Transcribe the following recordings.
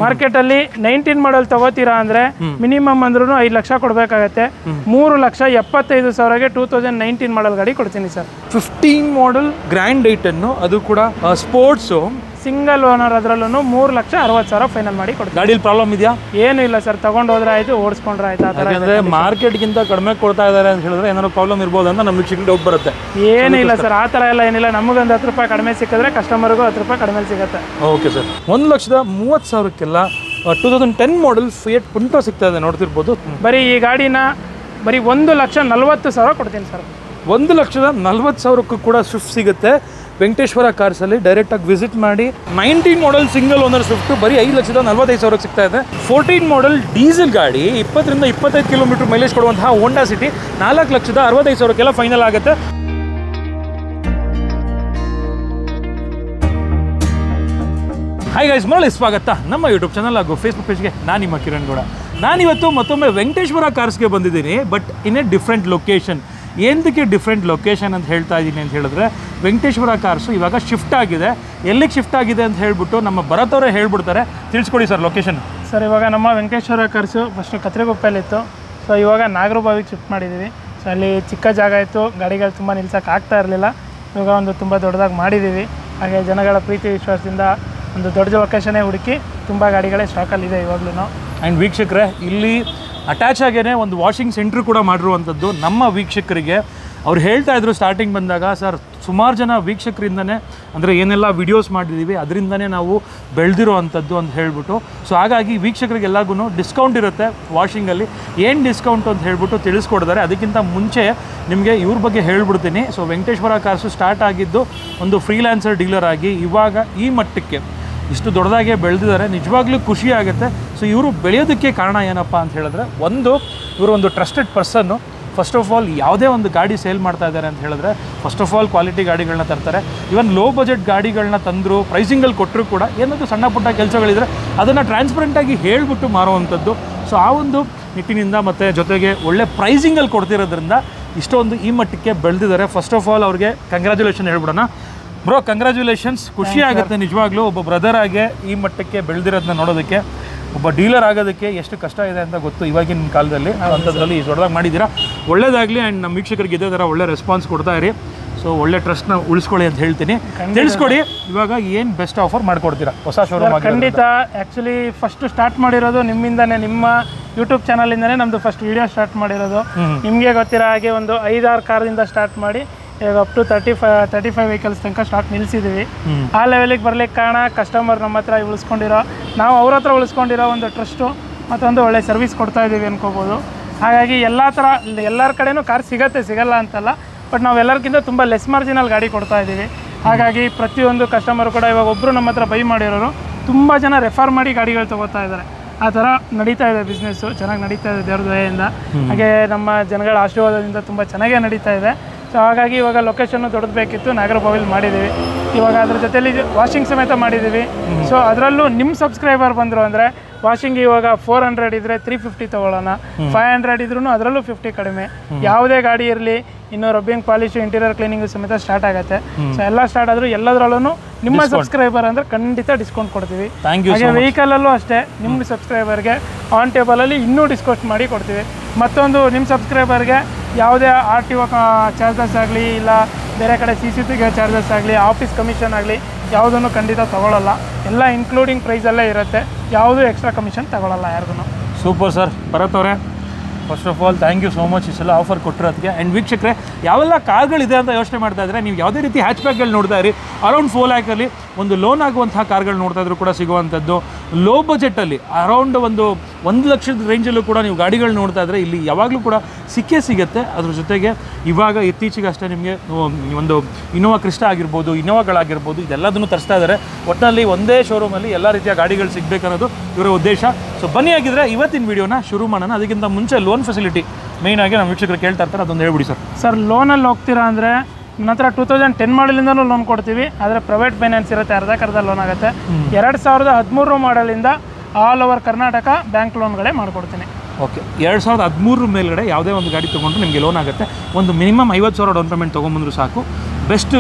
ಮಾರ್ಕೆಟಲ್ಲಿ 19 ಮಾಡಲ್ ತಗೋತೀರಾ ಅಂದರೆ ಮಿನಿಮಮ್ ಅಂದ್ರೂ 5 ಲಕ್ಷ ಕೊಡಬೇಕಾಗತ್ತೆ. 3,75,000ಗೆ 2019 ಮಾಡಲ್ ಗಾಡಿ ಕೊಡ್ತೀನಿ ಸರ್. 15 ಮಾಡಲ್ ಗ್ರ್ಯಾಂಡ್ ಐಟನ್ನು, ಅದು ಕೂಡ ಸ್ಪೋರ್ಟ್ಸು, ಸಿಂಗಲ್ ಓನರ್, ಅದರಲ್ಲೂ 3,60,000 ಫೈನಲ್ ಮಾಡಿ ಕೊಡ್ತೀನಿ. ಗಾಡೀಲಿ ಪ್ರಾಬ್ಲಮ್ ಇದೆಯಾ? ಏನೂ ಇಲ್ಲ ಸರ್, ತಗೊಂಡು ಹೋದ್ರೆ ಆಯಿತು, ಓಡಿಸ್ಕೊಂಡ್ರೆ ಆಯ್ತು. ಆ ಥರ ಯಾಕಂದರೆ ಮಾರ್ಕೆಟ್ಗಿಂತ ಕಡಿಮೆ ಕೊಡ್ತಾ ಇದ್ದಾರೆ ಅಂತ ಹೇಳಿದ್ರೆ ಏನಾದ್ರು ಪ್ರಾಬ್ಲಮ್ ಇರ್ಬೋದು ಅಂತ ನಮ್ಮ ವೀಕ್ಷಕರಿಗೆ ಡೌಟ್ ಬರುತ್ತೆ. ಏನಿಲ್ಲ ಸರ್, ಆ ಥರ ಎಲ್ಲ ಏನಿಲ್ಲ. ನಮಗೊಂದು 10 ರೂಪಾಯಿ ಕಡಿಮೆ ಸಿಕ್ಕಿದ್ರೆ ಕಸ್ಟಮರ್ಗೂ 10 ರೂಪಾಯಿ ಕಡಿಮೆ ಸಿಗುತ್ತೆ. Okay sir. 1,30,000ಕ್ಕೆಲ್ಲ 2010 ಮಾಡಲ್ ಫಿಯಟ್ ಪುಂಟೋ ಸಿಗ್ತಾ ಇದೆ, ನೋಡ್ತಿರ್ಬೋದು. ಬರೀ ಈ ಗಾಡಿನ ಬರೀ 1,40,000 ಕೊಡ್ತೀನಿ ಸರ್. 1,40,000ಕ್ಕೂ ಕೂಡ ಸ್ವಿಫ್ಟ್ ಸಿಗುತ್ತೆ ವೆಂಕಟೇಶ್ವರ ಕಾರ್ಸಲ್ಲಿ. ಡೈರೆಕ್ಟಾಗಿ ವಿಸಿಟ್ ಮಾಡಿ. 19 ಮಾಡಲ್ ಸಿಂಗಲ್ ಓನರ್ ಸ್ವಿಫ್ಟ್ ಬರೀ 5,45,000ಕ್ಕೆ ಸಿಗ್ತಾ ಇದೆ. 14 ಮಾಡಲ್ ಡೀಸೆಲ್ ಗಾಡಿ 20ರಿಂದ 25 ಕಿಲೋಮೀಟರ್ ಮೈಲೇಜ್ ಕೊಡುವಂತಹ ಹೋಂಡಾ ಸಿಟಿ 4,65,000ಕ್ಕೆಲ್ಲ ಫೈನಲ್ ಆಗುತ್ತೆ. ಹಾಯ್ ಗೈಸ್, ಮರಳಿ ಸ್ವಾಗತ ನಮ್ಮ ಯೂಟ್ಯೂಬ್ ಚಾನಲ್ ಹಾಗೂ ಫೇಸ್ಬುಕ್ ಪೇಜ್ಗೆ. ನಾನು ನಿಮ್ಮ ಕಿರಣ್ ಗೌಡ. ನಾನಿವತ್ತು ಮತ್ತೊಮ್ಮೆ ವೆಂಕಟೇಶ್ವರ ಕಾರ್ಸ್ಗೆ ಬಂದಿದ್ದೀನಿ, but in a different location. ಏನಕ್ಕೆ ಡಿಫ್ರೆಂಟ್ ಲೊಕೇಶನ್ ಅಂತ ಹೇಳ್ತಾ ಇದ್ದೀನಿ ಅಂತ ಹೇಳಿದ್ರೆ, ವೆಂಕಟೇಶ್ವರ ಕಾರ್ಸು ಇವಾಗ ಶಿಫ್ಟ್ ಆಗಿದೆ. ಎಲ್ಲಿಗೆ ಶಿಫ್ಟ್ ಆಗಿದೆ ಅಂತ ಹೇಳ್ಬಿಟ್ಟು ನಮ್ಮ ಭರತ್ ಅವರೇ ಹೇಳ್ಬಿಡ್ತಾರೆ. ತಿಳಿಸ್ಕೊಡಿ ಸರ್ ಲೊಕೇಶನ್. ಸರ್, ಇವಾಗ ನಮ್ಮ ವೆಂಕಟೇಶ್ವರ ಕಾರ್ಸು ಫಸ್ಟು ಕತ್ರಿಗುಪ್ಪೆಯಲ್ಲಿತ್ತು. ಸೊ ಇವಾಗ ನಾಗರಬಾವಿಗೆ ಶಿಫ್ಟ್ ಮಾಡಿದ್ದೀವಿ. ಸೊ ಅಲ್ಲಿ ಚಿಕ್ಕ ಜಾಗ ಇತ್ತು, ಗಾಡಿಗಳು ತುಂಬ ನಿಲ್ಸೋಕೆ ಆಗ್ತಾ ಇರಲಿಲ್ಲ. ಇವಾಗ ಒಂದು ತುಂಬ ದೊಡ್ಡದಾಗಿ ಮಾಡಿದ್ದೀವಿ. ಹಾಗೆ ಜನಗಳ ಪ್ರೀತಿ ವಿಶ್ವಾಸದಿಂದ ಒಂದು ದೊಡ್ಡ ಲೊಕೇಶನ್ನೇ ಹುಡುಕಿ ತುಂಬ ಗಾಡಿಗಳೇ ಸ್ಟಾಕಲ್ಲಿದೆ ಇವಾಗಲೂ. ಆ್ಯಂಡ್ ವೀಕ್ಷಕರೇ, ಇಲ್ಲಿ ಅಟ್ಯಾಚ್ ಆಗೇ ಒಂದು ವಾಷಿಂಗ್ ಸೆಂಟ್ರ್ ಕೂಡ ಮಾಡಿರುವಂಥದ್ದು ನಮ್ಮ ವೀಕ್ಷಕರಿಗೆ. ಅವ್ರು ಹೇಳ್ತಾ ಇದ್ರು ಸ್ಟಾರ್ಟಿಂಗ್ ಬಂದಾಗ, ಸರ್ ಸುಮಾರು ಜನ ವೀಕ್ಷಕರಿಂದನೇ ಅಂದರೆ ಏನೆಲ್ಲ ವಿಡಿಯೋಸ್ ಮಾಡಿದ್ದೀವಿ ಅದರಿಂದನೇ ನಾವು ಬೆಳೆದಿರೋ ಅಂಥದ್ದು ಅಂತ ಹೇಳ್ಬಿಟ್ಟು. ಸೊ ಹಾಗಾಗಿ ವೀಕ್ಷಕರಿಗೆಲ್ಲರಿಗೂ ಡಿಸ್ಕೌಂಟ್ ಇರುತ್ತೆ ವಾಷಿಂಗಲ್ಲಿ. ಏನು ಡಿಸ್ಕೌಂಟ್ ಅಂತ ಹೇಳ್ಬಿಟ್ಟು ತಿಳಿಸ್ಕೊಡ್ತಾರೆ. ಅದಕ್ಕಿಂತ ಮುಂಚೆ ನಿಮಗೆ ಇವ್ರ ಬಗ್ಗೆ ಹೇಳ್ಬಿಡ್ತೀನಿ. ಸೊ ವೆಂಕಟೇಶ್ವರ ಕಾರ್ಸು ಸ್ಟಾರ್ಟ್ ಆಗಿದ್ದು ಒಂದು ಫ್ರೀಲ್ಯಾನ್ಸರ್ ಡೀಲರ್ ಆಗಿ, ಇವಾಗ ಈ ಮಟ್ಟಕ್ಕೆ ಇಷ್ಟು ದೊಡ್ಡದಾಗೆ ಬೆಳೆದಿದ್ದಾರೆ. ನಿಜವಾಗ್ಲೂ ಖುಷಿ ಆಗುತ್ತೆ. ಸೊ ಇವರು ಬೆಳೆಯೋದಕ್ಕೆ ಕಾರಣ ಏನಪ್ಪ ಅಂತ ಹೇಳಿದ್ರೆ, ಇವರು ಒಂದು trusted person. First of all ಯಾವುದೇ ಒಂದು ಗಾಡಿ ಸೇಲ್ ಮಾಡ್ತಾ ಇದ್ದಾರೆ ಅಂತ ಹೇಳಿದ್ರೆ ಫಸ್ಟ್ ಆಫ್ ಆಲ್ ಕ್ವಾಲಿಟಿ ಗಾಡಿಗಳನ್ನ ತರ್ತಾರೆ. ಇವನ್ ಲೋ ಬಜೆಟ್ ಗಾಡಿಗಳನ್ನ ತಂದರು ಪ್ರೈಸಿಂಗಲ್ಲಿ ಕೊಟ್ಟರು ಕೂಡ ಏನಾದರೂ ಸಣ್ಣ ಪುಟ್ಟ ಕೆಲಸಗಳಿದ್ರೆ ಅದನ್ನು ಟ್ರಾನ್ಸ್ಪರೆಂಟಾಗಿ ಹೇಳ್ಬಿಟ್ಟು ಮಾರುವಂಥದ್ದು. ಸೊ ಆ ಒಂದು ನಿಟ್ಟಿನಿಂದ ಮತ್ತು ಜೊತೆಗೆ ಒಳ್ಳೆ ಪ್ರೈಸಿಂಗಲ್ಲಿ ಕೊಡ್ತಿರೋದ್ರಿಂದ ಇಷ್ಟೊಂದು ಈ ಮಟ್ಟಕ್ಕೆ ಬೆಳೆದಿದ್ದಾರೆ. ಫಸ್ಟ್ ಆಫ್ ಆಲ್ ಅವ್ರಿಗೆ ಕಂಗ್ರ್ಯಾಚುಲೇಷನ್ ಹೇಳ್ಬಿಡೋಣ. Bro, congratulations. ಖುಷಿ ಆಗುತ್ತೆ ನಿಜವಾಗ್ಲೂ. ಒಬ್ಬ ಬ್ರದರ್ ಆಗಿ ಈ ಮಟ್ಟಕ್ಕೆ ಬೆಳೆದಿರೋದನ್ನ ನೋಡೋದಕ್ಕೆ, ಒಬ್ಬ ಡೀಲರ್ ಆಗೋದಕ್ಕೆ ಎಷ್ಟು ಕಷ್ಟ ಇದೆ ಅಂತ ಗೊತ್ತು ಇವಾಗಿನ ಕಾಲದಲ್ಲಿ. ಅಂಥದ್ರಲ್ಲಿ ದೊಡ್ಡದಾಗಿ ಮಾಡಿದ್ದೀರಾ, ಒಳ್ಳೇದಾಗಲಿ. ಆ್ಯಂಡ್ ನಮ್ಮ ವೀಕ್ಷಕರಿಗೆ ಇದೇ ಥರ ಒಳ್ಳೆ ರೆಸ್ಪಾನ್ಸ್ ಕೊಡ್ತಾ ಇರಿ. ಸೊ ಒಳ್ಳೆ ಟ್ರಸ್ಟ್ನ ಉಳಿಸ್ಕೊಳ್ಳಿ ಅಂತ ಹೇಳ್ತೀನಿ. ತಿಳಿಸ್ಕೊಡಿ, ಇವಾಗ ಏನು ಬೆಸ್ಟ್ ಆಫರ್ ಮಾಡಿಕೊಡ್ತೀರಾ ಹೊಸ ಶೋರೂಮ್? ಖಂಡಿತ. ಆ್ಯಕ್ಚುಲಿ ಫಸ್ಟ್ ಸ್ಟಾರ್ಟ್ ಮಾಡಿರೋದು ನಿಮ್ಮಿಂದನೇ, ನಿಮ್ಮ ಯೂಟ್ಯೂಬ್ ಚಾನಲಿಂದನೇ ನಮ್ಮದು ಫಸ್ಟ್ ವೀಡಿಯೋ ಸ್ಟಾರ್ಟ್ ಮಾಡಿರೋದು. ನಿಮಗೆ ಗೊತ್ತಿರೋ ಹಾಗೆ ಒಂದು 5-6 ಕಾರಿಂದ ಸ್ಟಾರ್ಟ್ ಮಾಡಿ ಇವಾಗ ಅಪ್ ಟು 35 ವೆಹಿಕಲ್ಸ್ ತನಕ ಸ್ಟಾಕ್ ನಿಲ್ಲಿಸಿದ್ದೀವಿ. ಆ ಲೆವೆಲಿಗೆ ಬರ್ಲಿಕ್ಕೆ ಕಾರಣ ಕಸ್ಟಮರ್ ನಮ್ಮ ಹತ್ರ ಉಳಿಸ್ಕೊಂಡಿರೋ, ನಾವು ಅವ್ರ ಹತ್ರ ಉಳಿಸ್ಕೊಂಡಿರೋ ಒಂದು ಟ್ರಸ್ಟು ಮತ್ತೊಂದು ಒಳ್ಳೆ ಸರ್ವಿಸ್ ಕೊಡ್ತಾ ಇದ್ದೀವಿ ಅನ್ಕೋಬೋದು. ಹಾಗಾಗಿ ಎಲ್ಲರ ಕಡೆನೂ ಕಾರ್ ಸಿಗಲ್ಲ ಅಂತಲ್ಲ, ಬಟ್ ನಾವು ಎಲ್ಲರಿಗಿಂತ ತುಂಬ ಲೆಸ್ ಮಾರ್ಜಿನಲ್ಲಿ ಗಾಡಿ ಕೊಡ್ತಾ ಇದ್ದೀವಿ. ಹಾಗಾಗಿ ಪ್ರತಿಯೊಂದು ಕಸ್ಟಮರ್ ಕೂಡ ಇವಾಗ ಒಬ್ಬರು ನಮ್ಮ ಹತ್ರ ಬೈ ಮಾಡಿರೋರು ತುಂಬ ಜನ ರೆಫರ್ ಮಾಡಿ ಗಾಡಿಗಳು ತೊಗೋತಾ ಇದ್ದಾರೆ. ಆ ಥರ ನಡೀತಾ ಇದೆ ಬಿಸ್ನೆಸ್ಸು, ಚೆನ್ನಾಗಿ ನಡೀತಾ ಇದೆ ದೇವ್ರ ದಯೆಯಿಂದ. ಹಾಗೆ ನಮ್ಮ ಜನಗಳ ಆಶೀರ್ವಾದದಿಂದ ತುಂಬ ಚೆನ್ನಾಗೇ ನಡೀತಾ ಇದೆ. ಸೊ ಹಾಗಾಗಿ ಇವಾಗ ಲೊಕೇಶನ್ನು ದೊಡ್ಡದು ಬೇಕಿತ್ತು, ನಾಗರಬಾವಿಲಿ ಮಾಡಿದ್ದೀವಿ. ಇವಾಗ ಅದ್ರ ಜೊತೆಲಿ ವಾಷಿಂಗ್ ಸಮೇತ ಮಾಡಿದ್ದೀವಿ. ಸೊ ಅದರಲ್ಲೂ ನಿಮ್ಮ ಸಬ್ಸ್ಕ್ರೈಬರ್ ಬಂದರು ಅಂದರೆ ವಾಷಿಂಗ್ ಇವಾಗ 400 ಇದ್ದರೆ 350 ತೊಗೊಳ್ಳೋಣ, 500 ಇದ್ರೂ ಅದರಲ್ಲೂ 50 ಕಡಿಮೆ. ಯಾವುದೇ ಗಾಡಿ ಇರಲಿ, ಇನ್ನು ರಬ್ಬಿಂಗ್ ಪಾಲಿಶು ಇಂಟೀರಿಯರ್ ಕ್ಲೀನಿಂಗು ಸಮೇತ ಸ್ಟಾರ್ಟ್ ಆಗುತ್ತೆ. ಸೊ ಎಲ್ಲ ಸ್ಟಾರ್ಟ್ ಆದರೂ ಎಲ್ಲದರಲ್ಲೂ ನಿಮ್ಮ ಸಬ್ಸ್ಕ್ರೈಬರ್ ಅಂದರೆ ಖಂಡಿತ ಡಿಸ್ಕೌಂಟ್ ಕೊಡ್ತೀವಿ. ಹಾಗೆ ವೆಹಿಕಲಲ್ಲೂ ಅಷ್ಟೇ, ನಿಮ್ಮ ಸಬ್ಸ್ಕ್ರೈಬರ್ಗೆ ಆನ್ ಟೇಬಲಲ್ಲಿ ಇನ್ನೂ ಡಿಸ್ಕೌಂಟ್ ಮಾಡಿ ಕೊಡ್ತೀವಿ. ಮತ್ತೊಂದು, ನಿಮ್ಮ ಸಬ್ಸ್ಕ್ರೈಬರ್ಗೆ ಯಾವುದೇ RTO ಚಾರ್ಜಸ್ ಆಗಲಿ, ಇಲ್ಲ ಬೇರೆ ಕಡೆ CCTV ಚಾರ್ಜಸ್ ಆಗಲಿ, ಆಫೀಸ್ ಕಮಿಷನ್ ಆಗಲಿ, ಯಾವುದನ್ನು ಖಂಡಿತ ತೊಗೊಳ್ಳಲ್ಲ. ಎಲ್ಲ ಇನ್ಕ್ಲೂಡಿಂಗ್ ಪ್ರೈಸಲ್ಲೇ ಇರುತ್ತೆ, ಯಾವುದೂ ಎಕ್ಸ್ಟ್ರಾ ಕಮಿಷನ್ ತೊಗೊಳ್ಳಲ್ಲ ಯಾರಿಗೂ. Super sir. ಭರತ್ ಅವರೇ, first of all thank you so much ಇಷ್ಟೆಲ್ಲ ಆಫರ್ ಕೊಟ್ಟಿರೋದಕ್ಕೆ. ಆ್ಯಂಡ್ ವೀಕ್ಷಕರೇ, ಯಾವೆಲ್ಲ ಕಾರ್ಗಳಿದೆ ಅಂತ ಯೋಚನೆ ಮಾಡ್ತಾ ಇದ್ದರೆ, ನೀವು ಯಾವುದೇ ರೀತಿ ಹ್ಯಾಚ್ಬ್ಯಾಕ್ಗಳು ನೋಡ್ತಾ ಇರಿ, ಅರೌಂಡ್ 4 ಲ್ಯಾಕಲ್ಲಿ ಒಂದು ಲೋನ್ ಆಗುವಂತಹ ಕಾರ್ಗಳು ನೋಡ್ತಾ ಇದ್ರು ಕೂಡ ಸಿಗುವಂಥದ್ದು. ಲೋ ಬಜೆಟಲ್ಲಿ ಅರೌಂಡ್ ಒಂದು 1 ಲಕ್ಷದ ರೇಂಜಲ್ಲೂ ಕೂಡ ನೀವು ಗಾಡಿಗಳು ನೋಡ್ತಾ ಇದ್ದರೆ ಇಲ್ಲಿ ಯಾವಾಗಲೂ ಕೂಡ ಸಿಗುತ್ತೆ. ಅದ್ರ ಜೊತೆಗೆ ಇವಾಗ ಇತ್ತೀಚೆಗೆ ಅಷ್ಟೇ ನಿಮಗೆ ಒಂದು ಇನೋವಾ ಕ್ರಿಸ್ಟಾ ಆಗಿರ್ಬೋದು, ಇನೋವಾಗಳಾಗಿರ್ಬೋದು, ಇದೆಲ್ಲದನ್ನು ತರಿಸ್ತಾ ಇದ್ದಾರೆ. ಒಟ್ಟಿನಲ್ಲಿ ಒಂದೇ ಶೋರೂಮಲ್ಲಿ ಎಲ್ಲ ರೀತಿಯ ಗಾಡಿಗಳು ಸಿಗಬೇಕನ್ನೋದು ಇವರ ಉದ್ದೇಶ. ಸೊ ಬನ್ನಿ, ಆಗಿದ್ರೆ ಇವತ್ತಿನ ವಿಡಿಯೋನ ಶುರು ಮಾಡೋಣ. ಅದಕ್ಕಿಂತ ಮುಂಚೆ ಲೋನ್ ಫೆಸಿಲಿಟಿ ಮೇಯ್ನಾಗಿ ನಮ್ಮ ವೀಕ್ಷಕರು ಕೇಳ್ತಾ ಇರ್ತಾರೆ, ಅದೊಂದು ಹೇಳ್ಬಿಡಿ ಸರ್. ಸರ್, ಲೋನಲ್ಲಿ ಹೋಗ್ತೀರಾ ಅಂದರೆ ನನ್ನ ಹತ್ರ 2010 ಮಾಡಲಿಂದನೂ ಲೋನ್ ಕೊಡ್ತೀವಿ. ಆದರೆ ಪ್ರೈವೇಟ್ ಫೈನಾನ್ಸ್ ಇರುತ್ತೆ, ಅರ್ಧ ಲೋನ್ ಆಗುತ್ತೆ. 2013 ಮಾಡಲಿಂದ ಆಲ್ ಓವರ್ ಕರ್ನಾಟಕ ಬ್ಯಾಂಕ್ ಲೋನ್ಗಳೇ ಮಾಡಿಕೊಡ್ತೀನಿ. ಓಕೆ, 2013 ಮೇಲ್ಗಡೆ ಯಾವುದೇ ಒಂದು ಗಾಡಿ ತೊಗೊಂಡ್ರು ನಿಮಗೆ ಲೋನ್ ಆಗುತ್ತೆ. ಒಂದು ಮಿನಿಮಮ್ 50,000 ಡೌನ್ ಪೇಮೆಂಟ್ ತೊಗೊಂಬಂದ್ರು ಸಾಕು. ಬೆಸ್ಟ್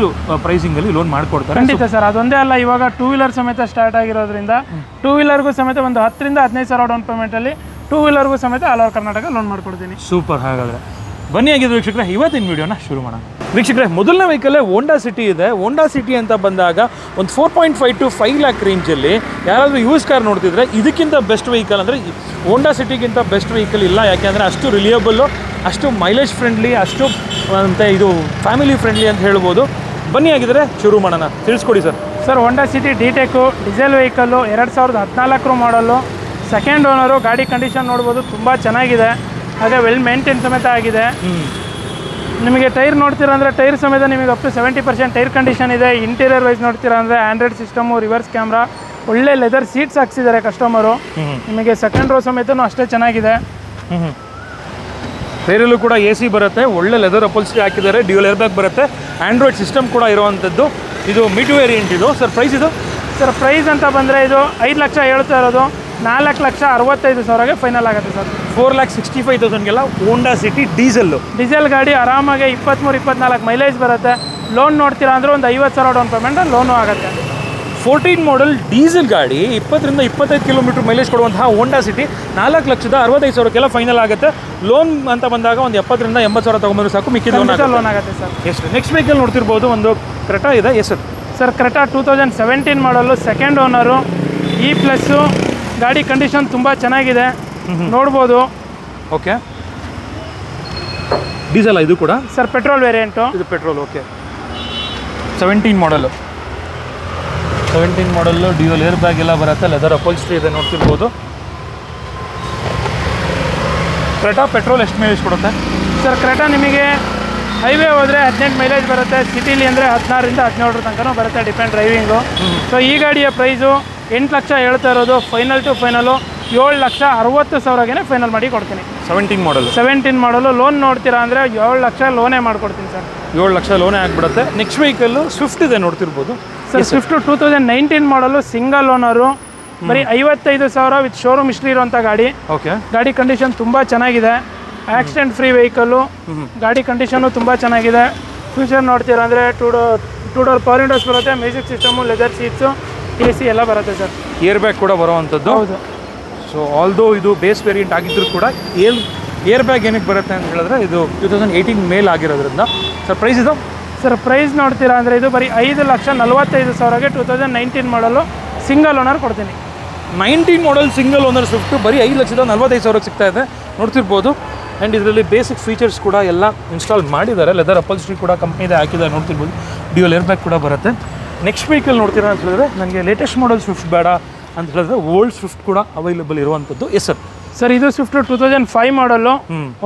ಪ್ರೈಸಿಂಗಲ್ಲಿ ಲೋನ್ ಮಾಡಿಕೊಡ್ತಾರೆ. ಖಂಡಿತ ಸರ್. ಅದೊಂದೇ ಅಲ್ಲ, ಇವಾಗ ಟೂ ವೀಲರ್ ಸಮೇತ ಸ್ಟಾರ್ಟ್ ಆಗಿರೋದ್ರಿಂದ ಟೂ ವೀಲರ್ಗೂ ಸಮೇತ ಒಂದು 10,000 to 15,000 ಡೌನ್ ಪೇಮೆಂಟಲ್ಲಿ ಟೂ ವೀಲರ್ಗೂ ಸಮೇತ ಆಲ್ ಓವರ್ ಕರ್ನಾಟಕ ಲೋನ್ ಮಾಡಿಕೊಡ್ತೀನಿ. ಸೂಪರ್. ಹಾಗಾದರೆ ಬನ್ನಿ ಆಗಿದ್ದು ವೀಕ್ಷಕರೇ, ಇವತ್ತಿನ ವಿಡಿಯೋನ ಶುರು ಮಾಡೋಣ. ವೀಕ್ಷಕರೇ, ಮೊದಲನೇ ವೆಹಿಕಲ್ಲೇ ಹೋಂಡಾ ಸಿಟಿ ಇದೆ. ಹೋಂಡಾ ಸಿಟಿ ಅಂತ ಬಂದಾಗ ಒಂದು 4.5 to 5 lakh ರೇಂಜಲ್ಲಿ ಯಾರಾದರೂ ಯೂಸ್ ಕಾರ್ ನೋಡ್ತಿದ್ರೆ ಇದಕ್ಕಿಂತ ಬೆಸ್ಟ್ ವೆಹಿಕಲ್ ಅಂದರೆ ಹೋಂಡಾ ಸಿಟಿಗಿಂತ ಬೆಸ್ಟ್ ವೆಹಿಕಲ್ ಇಲ್ಲ. ಯಾಕೆಂದರೆ ಅಷ್ಟು ರಿಲಿಯಬಲ್ಲು, ಅಷ್ಟು ಮೈಲೇಜ್ ಫ್ರೆಂಡ್ಲಿ, ಅಷ್ಟು ಮತ್ತು ಇದು ಫ್ಯಾಮಿಲಿ ಫ್ರೆಂಡ್ಲಿ ಅಂತ ಹೇಳ್ಬೋದು. ಬನ್ನಿ ಆಗಿದ್ರೆ ಶುರು ಮಾಡೋಣ. ತಿಳಿಸ್ಕೊಡಿ sir. Sir, Honda City DTEC diesel vehicle, 2014 model, second owner. ಗಾಡಿ ಕಂಡೀಷನ್ ನೋಡ್ಬೋದು, ತುಂಬ ಚೆನ್ನಾಗಿದೆ. ಹಾಗೆ ವೆಲ್ ಮೇಂಟೈನ್ ಸಮೇತ ಆಗಿದೆ. ನಿಮಗೆ ಟೈರ್ ನೋಡ್ತೀರಾ ಅಂದರೆ ಟೈರ್ ಸಮೇತ ನಿಮಗೆ ಅಪ್ ಟು 70% ಟೈರ್ ಕಂಡೀಷನ್ ಇದೆ. ಇಂಟೀರಿಯರ್ ವೈಸ್ ನೋಡ್ತೀರಾ ಅಂದರೆ ಆಂಡ್ರಾಯ್ಡ್ ಸಿಸ್ಟಮು, ರಿವರ್ಸ್ ಕ್ಯಾಮ್ರಾ, ಒಳ್ಳೆ ಲೆದರ್ ಸೀಟ್ಸ್ ಹಾಕ್ಸಿದ್ದಾರೆ ಕಸ್ಟಮರು. ನಿಮಗೆ ಸೆಕೆಂಡ್ ರೋ ಸಮೇತನೂ ಅಷ್ಟೇ ಚೆನ್ನಾಗಿದೆ. ಟೈರಲ್ಲೂ ಕೂಡ AC ಬರುತ್ತೆ, ಒಳ್ಳೆ ಲೆದರ್ ಅಪೋಲ್ಸ್ಟ್ರಿ ಹಾಕಿದ್ದಾರೆ, ಡ್ಯೂಯಲ್ ಏರ್ ಬ್ಯಾಗ್ ಬರುತ್ತೆ, ಆಂಡ್ರಾಯ್ಡ್ ಸಿಸ್ಟಮ್ ಕೂಡ ಇರುವಂಥದ್ದು. ಇದು ಮಿಡ್ ವೇರಿಯಂಟ್ ಇದು. ಸರ್, ಪ್ರೈಸ್ ಇದು? ಸರ್, ಪ್ರೈಸ್ ಅಂತ ಬಂದರೆ ಇದು 5 ಲಕ್ಷ ಹೇಳ್ತಾ ಇರೋದು, 4,65,000ಗೆ ಫೈನಲ್ ಆಗುತ್ತೆ ಸರ್. 4,65,000ಗೆಲ್ಲ ಹೋಂಡಾ ಸಿಟಿ ಡೀಸೆಲ್ ಗಾಡಿ ಆರಾಮಾಗಿ 23-24 ಮೈಲೇಜ್ ಬರುತ್ತೆ. ಲೋನ್ ನೋಡ್ತೀರಾ ಅಂದರೆ ಒಂದು 50,000 ಡೌನ್ ಪೇಮೆಂಟ್ ಲೋನು ಆಗುತ್ತೆ. 14 ಮಾಡಲ್ ಡೀಸೆಲ್ ಗಾಡಿ 20 to 25 ಕಿಲೋಮೀಟರ್ ಮೈಲೇಜ್ ಕೊಡುವಂತಹ ಹೋಂಡಾ ಸಿಟಿ 4,65,000ಕ್ಕೆಲ್ಲ ಫೈನಲ್ ಆಗುತ್ತೆ. ಲೋನ್ ಅಂತ ಬಂದಾಗ ಒಂದು 70,000 to 80,000 ತೊಗೊಂಡ್ಬಂದ್ರೆ ಸಾಕು, ಮಿಕ್ಕಿದ ಲೋನ್ ಆಗುತ್ತೆ ಸರ್. ಎಷ್ಟು? ನೆಕ್ಸ್ಟ್ ವೆಹಿಕಲ್ ನೋಡ್ತಿರ್ಬೋದು, ಒಂದು ಕ್ರೆಟಾ ಇದೆ. ಎಸ್ ಸರ್, ಕ್ರೆಟಾ 2017 ಮಾಡಲು, ಸೆಕೆಂಡ್ ಓನರು, E+. ಗಾಡಿ ಕಂಡೀಷನ್ ತುಂಬ ಚೆನ್ನಾಗಿದೆ, ನೋಡ್ಬೋದು. ಓಕೆ. ಡೀಸೆಲ್ ಇದು ಕೂಡ? Sir, petrol variant. ಇದು ಪೆಟ್ರೋಲ್. ಓಕೆ. 17 ಮಾಡಲು ಡ್ಯೂಯಲ್ ಏರ್ ಬ್ಯಾಗ್ ಎಲ್ಲ ಬರುತ್ತೆ, ಲೆದರ್ ಅಪೋಲ್ಸ್ಟ್ರಿ ಇದೆ, ನೋಡ್ತಿರ್ಬೋದು. ಕ್ರೆಟಾ ಪೆಟ್ರೋಲ್ ಎಷ್ಟು ಮೈಲೇಜ್ ಕೊಡುತ್ತೆ? ಸರ್, ಕ್ರೆಟಾ ನಿಮಗೆ ಹೈವೇ ಹೋದರೆ 18 ಮೈಲೇಜ್ ಬರುತ್ತೆ, ಸಿಟಿಲಿ ಅಂದರೆ 16 to 17 ತನಕ ಬರುತ್ತೆ, ಡಿಪೆಂಡ್ ಡ್ರೈವಿಂಗು. ಸೊ ಈ ಗಾಡಿಯ ಪ್ರೈಸು 8 ಲಕ್ಷ ಹೇಳ್ತಾ ಇರೋದು. ಫೈನಲ್ ಟು ಫೈನಲು 7,60,000ಗೆ ಫೈನಲ್ ಮಾಡಿ ಕೊಡ್ತೀನಿ. 17 ಮಾಡಲು ಲೋನ್ ನೋಡ್ತೀರಾ ಅಂದರೆ 7 ಲಕ್ಷ ಲೋನೇ ಮಾಡಿಕೊಡ್ತೀನಿ ಸರ್. 7 ಲಕ್ಷ ಲೋನೇ ಆಗಿಬಿಡುತ್ತೆ. ನೆಕ್ಸ್ಟ್ ವೆಹಿಕಲ್ಲು ಸ್ವಿಫ್ಟ್ ಇದೆ, ನೋಡ್ತಿರ್ಬೋದು. ಸರ್, ಸ್ವಿಫ್ಟ್ 2019 ಮಾಡಲು, ಸಿಂಗಲ್ ಓನರು, ಬರೀ 55,000 ವಿತ್ ಶೋರೂಮ್ ಹಿಸ್ಟ್ರಿ ಇರುವಂಥ ಗಾಡಿ. ಓಕೆ. ಗಾಡಿ ಕಂಡೀಷನ್ ತುಂಬ ಚೆನ್ನಾಗಿದೆ, ಆಕ್ಸಿಡೆಂಟ್ ಫ್ರೀ ವೆಹಿಕಲ್ಲು. ಗಾಡಿ ಕಂಡೀಷನ್ನು ತುಂಬ ಚೆನ್ನಾಗಿದೆ. ಫ್ಯೂಚರ್ ನೋಡ್ತೀರಾ ಅಂದರೆ ಟೂ ಡೋರ್ ಪವರ್ ವಿಂಡೋಸ್ ಬರುತ್ತೆ, music system, leather seats, AC ಎಲ್ಲ ಬರುತ್ತೆ ಸರ್. ಏರ್ ಬ್ಯಾಗ್ ಕೂಡ ಬರುವಂಥದ್ದು. ಹೌದು. ಸೊ ಆಲ್ದೋ ಇದು ಬೇಸ್ ವೇರಿಯಂಟ್ ಆಗಿದ್ದರೂ ಕೂಡ ಏರ್ ಬ್ಯಾಗ್ ಏನಕ್ಕೆ ಬರುತ್ತೆ ಅಂತ ಹೇಳಿದ್ರೆ ಇದು 2018 ಮೇಲ್ ಆಗಿರೋದ್ರಿಂದ. ಸರ್, ಪ್ರೈಸ್ ಇದು? ಸರ್, ಪ್ರೈಸ್ ನೋಡ್ತೀರಾ ಅಂದರೆ ಇದು ಬರೀ 5,45,000ಗೆ 2019 ಮಾಡಲು ಸಿಂಗಲ್ ಓನರ್ ಕೊಡ್ತೀನಿ. 19 ಮಾಡಲ್ ಸಿಂಗಲ್ ಓನರ್ ಸ್ವಿಫ್ಟ್ ಬರೀ 5,45,000ಕ್ಕೆ ಸಿಗ್ತಾ ಇದೆ, ನೋಡ್ತಿರ್ಬೋದು. ಆ್ಯಂಡ್ ಇದರಲ್ಲಿ ಬೇಸಿಕ್ ಫೀಚರ್ಸ್ ಕೂಡ ಎಲ್ಲ ಇನ್ಸ್ಟಾಲ್ ಮಾಡಿದ್ದಾರೆ. ಲೆದರ್ ಅಪೋಲ್ಸ್ಟ್ರಿ ಕೂಡ ಕಂಪ್ನಿದೆ ಹಾಕಿದ್ದಾರೆ, ನೋಡ್ತಿರ್ಬೋದು. ಡ್ಯೂಯಲ್ ಏರ್ ಬ್ಯಾಗ್ ಕೂಡ ಬರುತ್ತೆ. ನೆಕ್ಸ್ಟ್ ವೆಹಿಕಲ್ ನೋಡ್ತೀರಾ ಅಂತ ಹೇಳಿದ್ರೆ ನನಗೆ ಲೇಟೆಸ್ಟ್ ಮಾಡಲ್ ಸ್ವಿಫ್ಟ್ ಬೇಡ ಅಂತ ಹೇಳಿದ್ರೆ ಓಲ್ಡ್ ಸ್ವಿಫ್ಟ್ ಕೂಡ ಅವೈಲೇಬಲ್ ಇರುವಂಥದ್ದು. Yes sir. ಸರ್, ಇದು ಸ್ವಿಫ್ಟ್ 2005 ಮಾಡಲು,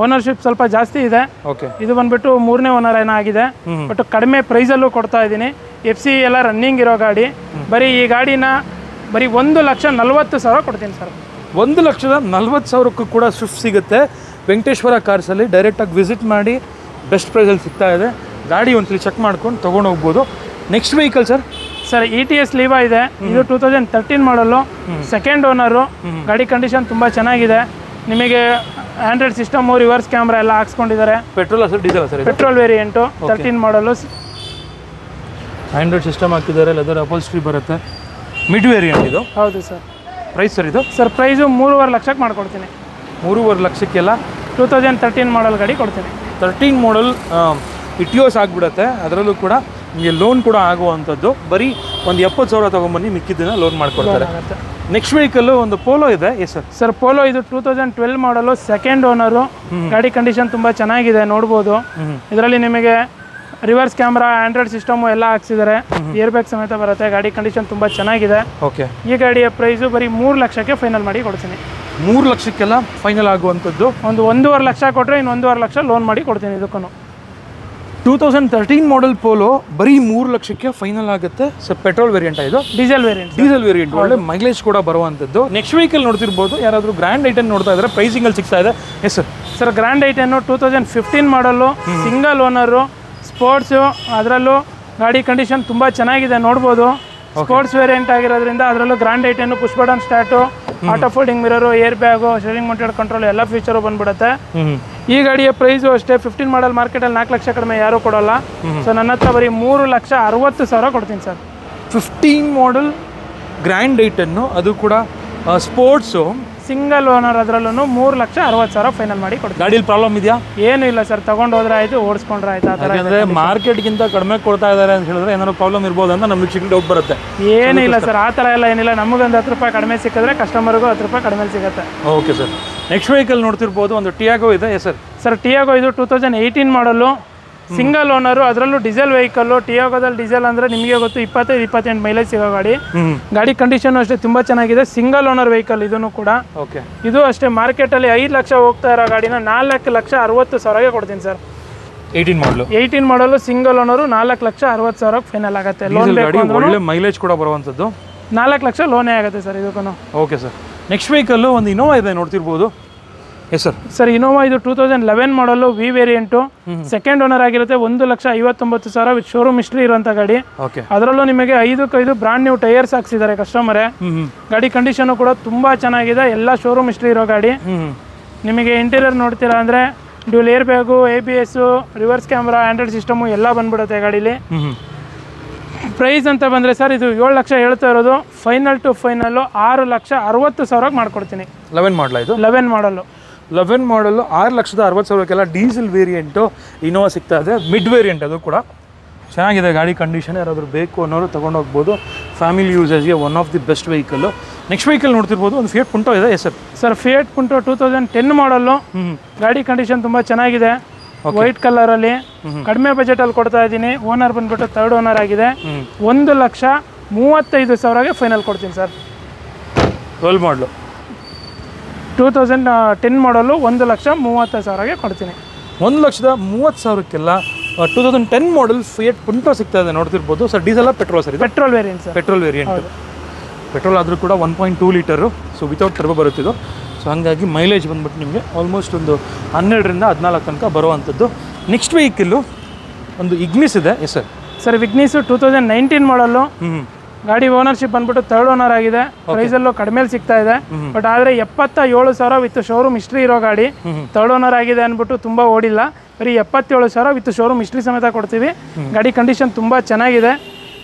ಓನರ್ಶಿಪ್ ಸ್ವಲ್ಪ ಜಾಸ್ತಿ ಇದೆ. ಓಕೆ. ಇದು ಬಂದ್ಬಿಟ್ಟು 3ನೇ ಓನರ್ ಏನಾಗಿದೆ, ಬಟ್ ಕಡಿಮೆ ಪ್ರೈಸಲ್ಲೂ ಕೊಡ್ತಾ ಇದ್ದೀನಿ. FC ಎಲ್ಲ ರನ್ನಿಂಗ್ ಇರೋ ಗಾಡಿ. ಬರೀ ಈ ಗಾಡಿನ ಬರೀ 1,40,000 ಕೊಡ್ತೀನಿ ಸರ್. 1,40,000ಕ್ಕೂ ಕೂಡ ಸ್ವಿಫ್ಟ್ ಸಿಗುತ್ತೆ ವೆಂಕಟೇಶ್ವರ ಕಾರ್ಸಲ್ಲಿ. ಡೈರೆಕ್ಟಾಗಿ ವಿಸಿಟ್ ಮಾಡಿ, ಬೆಸ್ಟ್ ಪ್ರೈಸಲ್ಲಿ ಸಿಗ್ತಾ ಇದೆ. ಗಾಡಿ ಒಂದ್ಸಲಿ ಚೆಕ್ ಮಾಡ್ಕೊಂಡು ತೊಗೊಂಡು ಹೋಗ್ಬೋದು. Next vehicle sir? Sir, ETS Liva ಇದೆ. ಇದು 2013 ಮಾಡಲು, ಸೆಕೆಂಡ್ ಓನರು. ಗಾಡಿ ಕಂಡೀಷನ್ ತುಂಬ ಚೆನ್ನಾಗಿದೆ. ನಿಮಗೆ ಆಂಡ್ರಾಯ್ಡ್ ಸಿಸ್ಟಮು, ರಿವರ್ಸ್ ಕ್ಯಾಮ್ರಾ ಎಲ್ಲ ಹಾಕ್ಸ್ಕೊಂಡಿದ್ದಾರೆ. Petrol sir? Diesel sir? Petrol variant, 13 model. Android system ಹಾಕಿದ್ದಾರೆ, ಲೆದರ್ ಅಪೋಲ್ಸ್ಟ್ರಿ ಬರುತ್ತೆ, ಮಿಡ್ ವೇರಿಯಂಟ್ ಇದು. ಹೌದು ಸರ್. ಪ್ರೈಸ್ ಸರ್ ಇದು? ಸರ್, ಪ್ರೈಸು 3.5 ಲಕ್ಷಕ್ಕೆ ಮಾಡ್ಕೊಡ್ತೀನಿ. 3.5 ಲಕ್ಷಕ್ಕೆಲ್ಲ 2013 ಮಾಡಲ್ ಗಾಡಿ ಕೊಡ್ತೀನಿ. 13 ಮಾಡಲ್ ಇಟಿಯೋಸ್ ಆಗಿಬಿಡುತ್ತೆ. ಅದರಲ್ಲೂ ಕೂಡ ನಿಮಗೆ ಲೋನ್ ಕೂಡ ಆಗುವಂಥದ್ದು. ಬರೀ ಒಂದು 70,000 ತೊಗೊಂಬನ್ನಿ, ಮಿಕ್ಕಿದ್ದನ್ನು ಲೋನ್ ಮಾಡಿಕೊಡ್ತಾರೆ. ನೆಕ್ಸ್ಟ್ ವೆಹಿಕಲ್ಲು ಒಂದು ಪೋಲೋ ಇದೆ. Yes sir. ಸರ್, ಪೋಲೋ ಇದು 2012 ಮಾಡಲು, ಸೆಕೆಂಡ್ ಓನರು. ಗಾಡಿ ಕಂಡೀಷನ್ ತುಂಬ ಚೆನ್ನಾಗಿದೆ, ನೋಡ್ಬೋದು. ಇದರಲ್ಲಿ ನಿಮಗೆ ರಿವರ್ಸ್ ಕ್ಯಾಮ್ರಾ, ಆಂಡ್ರಾಯ್ಡ್ ಸಿಸ್ಟಮು ಎಲ್ಲ ಹಾಕ್ಸಿದ್ದಾರೆ, ಏರ್ ಬ್ಯಾಗ್ ಸಮೇತ ಬರುತ್ತೆ. ಗಾಡಿ ಕಂಡೀಷನ್ ತುಂಬ ಚೆನ್ನಾಗಿದೆ. ಓಕೆ. ಈ ಗಾಡಿಯ ಪ್ರೈಸು ಬರೀ 3 ಲಕ್ಷಕ್ಕೆ ಫೈನಲ್ ಮಾಡಿ ಕೊಡ್ತೀನಿ. 3 ಲಕ್ಷಕ್ಕೆಲ್ಲ ಫೈನಲ್ ಆಗುವಂಥದ್ದು. ಒಂದು 1.5 ಲಕ್ಷ ಕೊಟ್ಟರೆ ಇನ್ನು 1.5 ಲಕ್ಷ ಲೋನ್ ಮಾಡಿ ಕೊಡ್ತೀನಿ ಇದಕ್ಕೂ. 2013 ಮಾಡಲ್ ಪೋಲೋ ಬರೀ 3 ಲಕ್ಷಕ್ಕೆ ಫೈನಲ್ ಆಗುತ್ತೆ. ಸರ್, ಪೆಟ್ರೋಲ್ ವೇರಿಯಂಟ್ ಇದು? Diesel variant. ಒಳ್ಳೆ ಮೈಲೇಜ್ ಕೂಡ ಬರುವಂಥದ್ದು. ನೆಕ್ಸ್ಟ್ ವೆಹಿಕಲ್ ನೋಡ್ತಿರ್ಬೋದು. ಯಾರಾದರೂ ಗ್ರ್ಯಾಂಡ್ ಐಟನ್ ನೋಡ್ತಾ ಇದ್ದಾರೆ, ಪ್ರೈಸಿಂಗಲ್ಲಿ ಸಿಗ್ತಾ ಇದೆ. Yes sir. ಸರ್, ಗ್ರ್ಯಾಂಡ್ ಐಟನ್ನು 2015 ಮಾಡಲು, ಸಿಂಗಲ್ ಓನರು, ಸ್ಪೋರ್ಟ್ಸು. ಅದರಲ್ಲೂ ಗಾಡಿ ಕಂಡೀಷನ್ ತುಂಬ ಚೆನ್ನಾಗಿದೆ, ನೋಡ್ಬೋದು. ಸ್ಪೋರ್ಟ್ಸ್ ವೇರಿಯಂಟ್ ಆಗಿರೋದ್ರಿಂದ ಅದರಲ್ಲೂ grand i ten, push button start, auto folding mirror, air bag, steering mounted control ಎಲ್ಲ ಫೀಚರು ಬಂದ್ಬಿಡುತ್ತೆ. ಈ ಗಾಡಿಯ ಪ್ರೈಸು ಅಷ್ಟೇ 15 ಮಾಡಲ್ ಮಾರ್ಕೆಟಲ್ಲಿ 4 ಲಕ್ಷ ಕಡಿಮೆ ಯಾರೂ ಕೊಡೋಲ್ಲ. ಸೊ ನನ್ನ ಹತ್ರ ಬರೀ 3,60,000 ಕೊಡ್ತೀನಿ ಸರ್. 15 ಮಾಡಲ್ ಗ್ರ್ಯಾಂಡ್ ಐಟನ್ನು, ಅದು ಕೂಡ ಸ್ಪೋರ್ಟ್ಸು, ಸಿಂಗಲ್ ಓನರ್, ಅದರಲ್ಲೂ 3,60,000 ಫೈನಲ್ ಮಾಡಿ ಕೊಡ್ತೀನಿ. ಗಾಡೀಲಿ ಪ್ರಾಬ್ಲಮ್ ಇದೆಯಾ? ಏನೂ ಇಲ್ಲ ಸರ್, ತಗೊಂಡು ಹೋದ್ರೆ ಆಯಿತು, ಓಡಿಸ್ಕೊಂಡ್ರೆ ಆಯ್ತು. ಆ ಥರ ಯಾಕಂದರೆ ಮಾರ್ಕೆಟ್ಗಿಂತ ಕಡಿಮೆ ಕೊಡ್ತಾ ಇದ್ದಾರೆ ಅಂತ ಹೇಳಿದ್ರೆ ಏನಾದ್ರು ಪ್ರಾಬ್ಲಮ್ ಇರ್ಬೋದು ಅಂತ ನಮ್ಮ ವೀಕ್ಷಕರಿಗೆ ಡೌಟ್ ಬರುತ್ತೆ. ಏನೂ ಇಲ್ಲ ಸರ್, ಆ ಥರ ಎಲ್ಲ ಏನಿಲ್ಲ. ನಮಗೊಂದು 10 ರೂಪಾಯಿ ಕಡಿಮೆ ಸಿಕ್ಕಿದ್ರೆ ಕಸ್ಟಮರ್ಗೂ 10 ರೂಪಾಯಿ ಕಡಿಮೆ ಸಿಗುತ್ತೆ. Okay sir. ನೆಕ್ಸ್ಟ್ ವೆಹಿಕಲ್ ನೋಡ್ತಿರ್ಬೋದು, ಒಂದು ಟಿಯಾಗೋ ಇದೆ. ಸರ್ ಟಿಯಾಗೋ ಇದು 2018 ಮಾಡಲು, ಸಿಂಗಲ್ ಓನರು, ಅದರಲ್ಲೂ ಡೀಸೆಲ್ ವೆಹಿಕಲ್ಲು. ಟಿಯಾಗೋದಲ್ಲಿ ಡೀಸೆಲ್ ಅಂದರೆ ನಿಮಗೆ ಗೊತ್ತು, 25-28 ಮೈಲೇಜ್ ಸಿಗೋ ಗಾಡಿ. ಗಾಡಿ ಕಂಡೀಷನ್ ಅಷ್ಟೇ ತುಂಬ ಚೆನ್ನಾಗಿದೆ. ಸಿಂಗಲ್ ಓನರ್ ವೆಹಿಕಲ್ ಇದನ್ನು ಕೂಡ. ಓಕೆ. ಇದು ಅಷ್ಟೇ ಮಾರ್ಕೆಟಲ್ಲಿ 5 ಲಕ್ಷ ಹೋಗ್ತಾ ಇರೋ ಗಾಡಿನ 4,60,000 ಕೊಡ್ತೀನಿ ಸರ್. 18 ಮಾಡಲು ಸಿಂಗಲ್ ಓನರು 4,60,000 ಫೈನಲ್ ಆಗುತ್ತೆ. ಲೋನ್ ಬೇಕು ಅಂದ್ರೆ ಒಳ್ಳೆ ಮೈಲೇಜ್ ಕೂಡ ಬರುವಂಥದ್ದು. 4 ಲಕ್ಷ ಲೋನೇ ಆಗುತ್ತೆ ಸರ್ ಇದಕ್ಕೂ. Okay sir. ನೆಕ್ಸ್ಟ್ ವೆಹಿಕಲ್ಲು ಒಂದು ಇನೋವಾ ಇದೆ, ನೋಡ್ತಿರ್ಬೋದು. ಸರ್ ಇನೋವಾ ಇದು 2011 ಮಾಡಲು, ವಿ ವೇರಿಯಂಟು, ಸೆಕೆಂಡ್ ಓನರ್ ಆಗಿರುತ್ತೆ. 1,59,000 ವಿತ್ ಶೋರೂಮ್ ಹಿಸ್ಟ್ರಿ ಇರುವಂಥ ಗಾಡಿ. ಅದರಲ್ಲೂ ನಿಮಗೆ 5 ಬ್ರಾಂಡ್ ನ್ಯೂ ಟೈರ್ಸ್ ಹಾಕ್ಸಿದ್ದಾರೆ ಕಸ್ಟಮರೇ. ಗಾಡಿ ಕಂಡೀಷನ್ ಕೂಡ ತುಂಬಾ ಚೆನ್ನಾಗಿದೆ, ಎಲ್ಲ ಶೋರೂಮ್ ಹಿಸ್ಟ್ರಿ ಇರೋ ಗಾಡಿ. ನಿಮಗೆ ಇಂಟೀರಿಯರ್ ನೋಡ್ತೀರಾ ಅಂದರೆ dual air bag, ABS, reverse camera, Android system ಎಲ್ಲ ಬಂದ್ಬಿಡುತ್ತೆ ಗಾಡೀಲಿ. ಪ್ರೈಸ್ ಅಂತ ಬಂದರೆ ಸರ್ ಇದು 7 ಲಕ್ಷ ಹೇಳ್ತಾ ಇರೋದು. ಫೈನಲ್ ಟು ಫೈನಲ್ಲು 6,60,000 ಮಾಡ್ಕೊಡ್ತೀನಿ. 11 ಮಾಡಲು 6,60,000 ಡೀಸೆಲ್ ವೇರಿಯಂಟು ಇನೋವಾ ಸಿಗ್ತಾ ಇದೆ. ಮಿಡ್ ವೇರಿಯಂಟ್, ಅದು ಕೂಡ ಚೆನ್ನಾಗಿದೆ ಗಾಡಿ ಕಂಡೀಷನ್. ಯಾರಾದರೂ ಬೇಕು ಅನ್ನೋರು ತೊಗೊಂಡೋಗ್ಬೋದು. ಫ್ಯಾಮಿಲಿ ಯೂಸೇಜ್ಗೆ one of the best vehicle. Next vehicle ನೋಡ್ತಿರ್ಬೋದು, ಒಂದು ಫಿಯಟ್ ಪುಂಟೋ ಇದೆ. ಸರ್ ಫಿಯಟ್ ಪುಂಟೋ 2010 ಮಾಡಲು. ಗಾಡಿ ಕಂಡೀಷನ್ ತುಂಬ ಚೆನ್ನಾಗಿದೆ, ವೈಟ್ ಕಲರಲ್ಲಿ, ಕಡಿಮೆ ಬಜೆಟಲ್ಲಿ ಕೊಡ್ತಾ ಇದ್ದೀನಿ. ಓನರ್ ಬಂದ್ಬಿಟ್ಟು 3rd ಓನರ್ ಆಗಿದೆ. 1,35,000 ಫೈನಲ್ ಕೊಡ್ತೀನಿ ಸರ್. 12 ಮಾಡಲು 2010 ಮಾಡಲು 1,30,000 ಕೊಡ್ತೀನಿ. 1,30,000 2010 ಮಾಡಲ್ ಫಿಯಟ್ ಪುಂಟೋ ಸಿಗ್ತಾ ಇದೆ, ನೋಡ್ತಿರ್ಬೋದು. Sir diesel petrol sir? Petrol variant sir. Petrol variant. Petrol ಆದರೂ ಕೂಡ 1.2 ಲೀಟರು. ಸೊ ವಿತೌಟ್ ಟರ್ಬೋ ಬರುತ್ತಿದ್ದು. ಸೊ ಹಾಗಾಗಿ ಮೈಲೇಜ್ ಬಂದ್ಬಿಟ್ಟು ನಿಮಗೆ ಆಲ್ಮೋಸ್ಟ್ ಒಂದು 12ರಿಂದ 14 ತನಕ ಬರುವಂಥದ್ದು. ನೆಕ್ಸ್ಟ್ ವೆಹಿಕಲ್ಲು ಒಂದು ಇಗ್ನಿಸ್ ಇದೆ. ಸರ್ ವಿಗ್ನಿಸು 2019 ಮಾಡಲು. ಗಾಡಿ ಓನರ್ಶಿಪ್ ಬಂದ್ಬಿಟ್ಟು 3rd ಓನರ್ ಆಗಿದೆ. ಪ್ರೈಸಲ್ಲೂ ಕಡಿಮೆ ಸಿಗ್ತಾ ಇದೆ. ಬಟ್ ಆದರೆ 77,000 ವಿತ್ ಶೋರೂಮ್ ಹಿಸ್ಟ್ರಿ ಇರೋ ಗಾಡಿ. 3rd ಓನರ್ ಆಗಿದೆ ಅಂದ್ಬಿಟ್ಟು ತುಂಬ ಓಡಿಲ್ಲ. ಬರೀ 77,000 ವಿತ್ ಶೋರೂಮ್ ಹಿಸ್ಟ್ರಿ ಸಮೇತ ಕೊಡ್ತೀವಿ. ಗಾಡಿ ಕಂಡೀಷನ್ ತುಂಬ ಚೆನ್ನಾಗಿದೆ.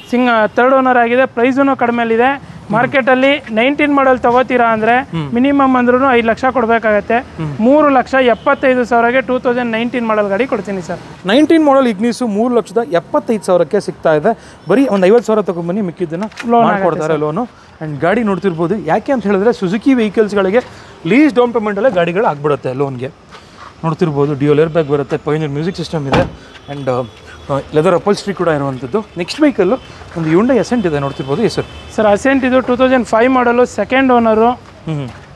3rd ಓನರ್ ಆಗಿದೆ. ಪ್ರೈಸೂ ಕಡಿಮೆಲಿದೆ. ಮಾರ್ಕೆಟಲ್ಲಿ 19 ಮಾಡಲ್ ತಗೋತೀರಾ ಅಂದರೆ ಮಿನಿಮಮ್ ಅಂದ್ರೂ 5 ಲಕ್ಷ ಕೊಡಬೇಕಾಗತ್ತೆ. 3,75,000 2019 ಮಾಡಲ್ ಗಾಡಿ ಕೊಡ್ತೀನಿ ಸರ್. 19 ಮಾಡಲ್ ಇಗ್ನಿಸು 3,75,000 ಸಿಗ್ತಾ ಇದೆ. ಬರೀ ಒಂದು 50,000 ತಗೊಂಡ್ಬನ್ನಿ, ಮಿಕ್ಕಿದ್ದನ್ನು ಮಾಡ್ಕೊಡ್ತಾರೆ ಲೋನು. ಆ್ಯಂಡ್ ಗಾಡಿ ನೋಡ್ತಿರ್ಬೋದು. ಯಾಕೆ ಅಂತ ಹೇಳಿದ್ರೆ ಸುಜುಕಿ ವೆಹಿಕಲ್ಸ್ಗಳಿಗೆ ಲೀಸ್ ಡೌನ್ ಪೇಮೆಂಟಲ್ಲೇ ಗಾಡಿಗಳು ಆಗ್ಬಿಡುತ್ತೆ ಲೋನ್ಗೆ. ನೋಡ್ತಿರ್ಬೋದು, ಡ್ಯೂಯಲ್ ಏರ್ ಬ್ಯಾಗ್ ಬರುತ್ತೆ, ಪೈನಿಯರ್ ಮ್ಯೂಸಿಕ್ ಸಿಸ್ಟಮ್ ಇದೆ, ಆ್ಯಂಡ್ ಲೆದರ್ ಅಪಲ್ಸ್ಟ್ರಿ ಕೂಡ ಇರುವಂಥದ್ದು. ನೆಕ್ಸ್ಟ್ ವೆಹಿಕಲ್ಲು ಒಂದು ಹ್ಯುಂಡೈ ಅಸೆಂಟ್ ಇದೆ, ನೋಡ್ತಿರ್ಬೋದು. ಸರ್ ಅಸೆಂಟ್ ಇದು 2005 ಮಾಡಲು, 2nd ಓನರು.